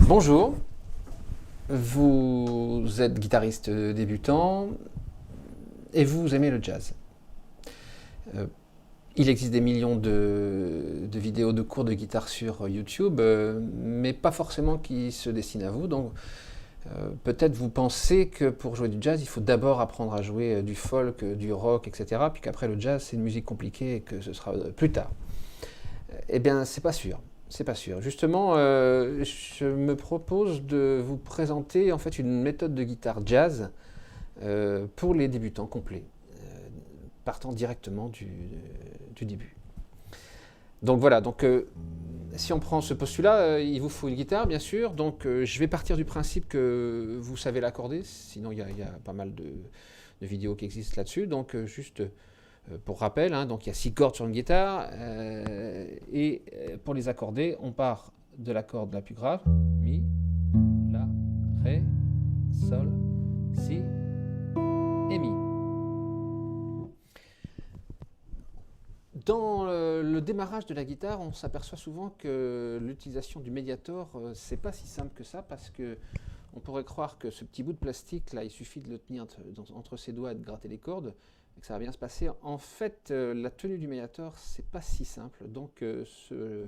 Bonjour, vous êtes guitariste débutant et vous aimez le jazz. Euh, il existe des millions de vidéos de cours de guitare sur YouTube, mais pas forcément qui se destinent à vous. Donc peut-être vous pensez que pour jouer du jazz, il faut d'abord apprendre à jouer du folk, du rock, etc. Puis qu'après le jazz, c'est une musique compliquée et que ce sera plus tard. Eh bien, c'est pas sûr. C'est pas sûr. Justement, je me propose de vous présenter en fait une méthode de guitare jazz pour les débutants complets, partant directement du début. Donc voilà, si on prend ce postulat, il vous faut une guitare, bien sûr. Donc je vais partir du principe que vous savez l'accorder, sinon il y a pas mal de vidéos qui existent là-dessus. Donc juste pour rappel, hein, donc il y a 6 cordes sur une guitare, et pour les accorder, on part de la corde la plus grave, Mi, La, Ré, Sol, Si et Mi. Dans le démarrage de la guitare, on s'aperçoit souvent que l'utilisation du médiator, c'est pas si simple que ça, parce que on pourrait croire que ce petit bout de plastique, là, il suffit de le tenir entre ses doigts et de gratter les cordes, et que ça va bien se passer. En fait, la tenue du médiator, c'est pas si simple. Donc, ce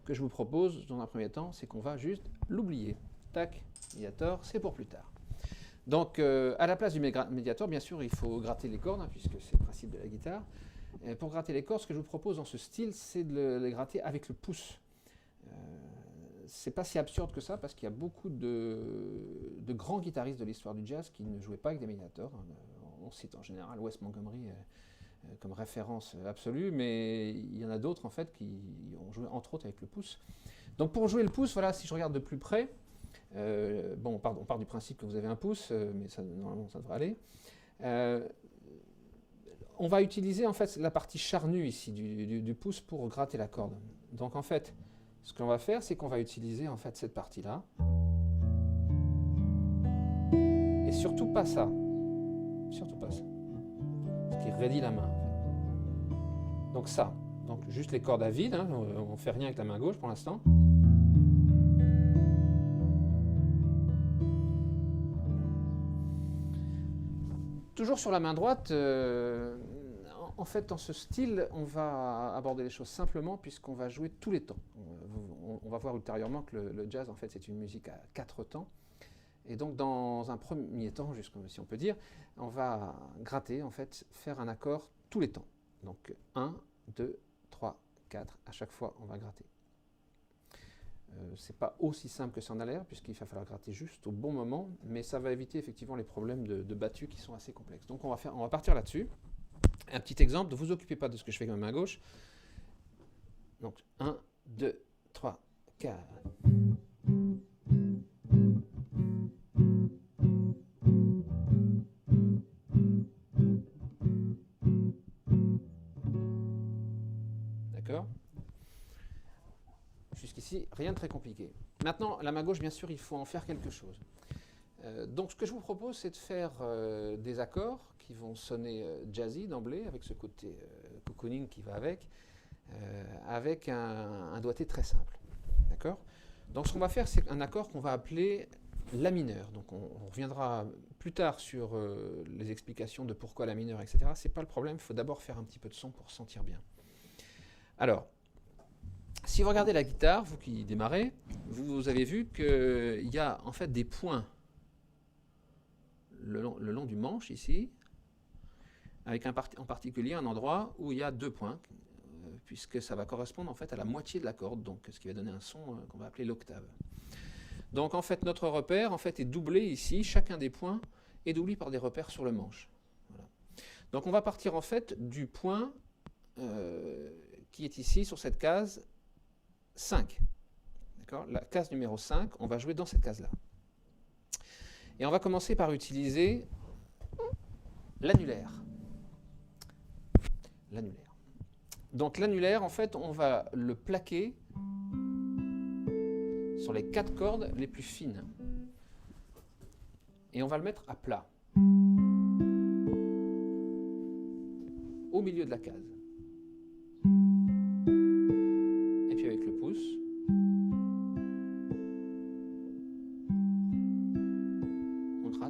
que je vous propose, dans un premier temps, c'est qu'on va juste l'oublier. Tac, médiator, c'est pour plus tard. Donc, à la place du médiator, bien sûr, il faut gratter les cordes, hein, puisque c'est le principe de la guitare. Et pour gratter les cordes, ce que je vous propose dans ce style, c'est de les gratter avec le pouce. C'est pas si absurde que ça, parce qu'il y a beaucoup de grands guitaristes de l'histoire du jazz qui ne jouaient pas avec des médiators. On cite en général Wes Montgomery comme référence absolue, mais il y en a d'autres en fait qui ont joué entre autres avec le pouce. Donc pour jouer le pouce, voilà, si je regarde de plus près, bon, on part du principe que vous avez un pouce, mais ça, normalement ça devrait aller. On va utiliser en fait la partie charnue ici du pouce pour gratter la corde. Donc en fait, ce qu'on va faire, c'est qu'on va utiliser en fait cette partie-là. Et surtout pas ça. Surtout pas ça. Ce qui raidit la main. Donc ça. Donc juste les cordes à vide, hein, on ne fait rien avec la main gauche pour l'instant. Toujours sur la main droite, en fait, dans ce style, on va aborder les choses simplement puisqu'on va jouer tous les temps. On va voir ultérieurement que le jazz, en fait, c'est une musique à 4 temps. Et donc, dans un premier temps, si on peut dire, on va gratter, en fait, faire un accord tous les temps. Donc, 1, 2, 3, 4, à chaque fois, on va gratter. C'est pas aussi simple que ça en a l'air, puisqu'il va falloir gratter juste au bon moment, mais ça va éviter effectivement les problèmes de battus qui sont assez complexes. Donc, on va partir là-dessus. Un petit exemple, ne vous occupez pas de ce que je fais avec ma main gauche. Donc 1, 2, 3, 4. D'accord? Jusqu'ici, rien de très compliqué. Maintenant, la main gauche, bien sûr, il faut en faire quelque chose. Donc ce que je vous propose, c'est de faire des accords qui vont sonner jazzy d'emblée, avec ce côté cocooning qui va avec un doigté très simple. D'accord? Donc ce qu'on va faire, c'est un accord qu'on va appeler la mineur. Donc on reviendra plus tard sur les explications de pourquoi la mineure, etc. C'est pas le problème, il faut d'abord faire un petit peu de son pour se sentir bien. Alors, si vous regardez la guitare, vous qui démarrez, vous avez vu qu'il y a en fait des points le long du manche ici, avec en particulier un endroit où il y a 2 points, puisque ça va correspondre en fait à la moitié de la corde, donc ce qui va donner un son qu'on va appeler l'octave. Donc en fait notre repère en fait est doublé ici, chacun des points est doublé par des repères sur le manche. Voilà. Donc on va partir en fait du point qui est ici sur cette case 5. D'accord ? La case numéro 5, on va jouer dans cette case-là. Et on va commencer par utiliser l'annulaire. L'annulaire. Donc l'annulaire, en fait, on va le plaquer sur les 4 cordes les plus fines. Et on va le mettre à plat. Au milieu de la case. Et puis avec le pouce,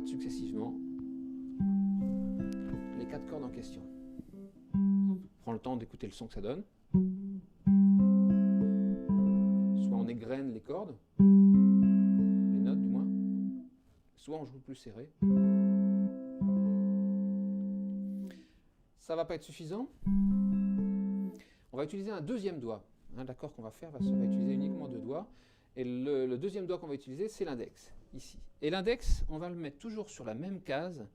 successivement les 4 cordes en question. Prends le temps d'écouter le son que ça donne. Soit on égrène les cordes, les notes du moins, soit on joue plus serré. Ça va pas être suffisant. On va utiliser un deuxième doigt. L'accord qu'on va faire va utiliser uniquement 2 doigts. Et le deuxième doigt qu'on va utiliser, c'est l'index, ici. Et l'index, on va le mettre toujours sur la même case,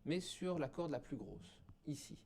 mais sur la corde la plus grosse, ici.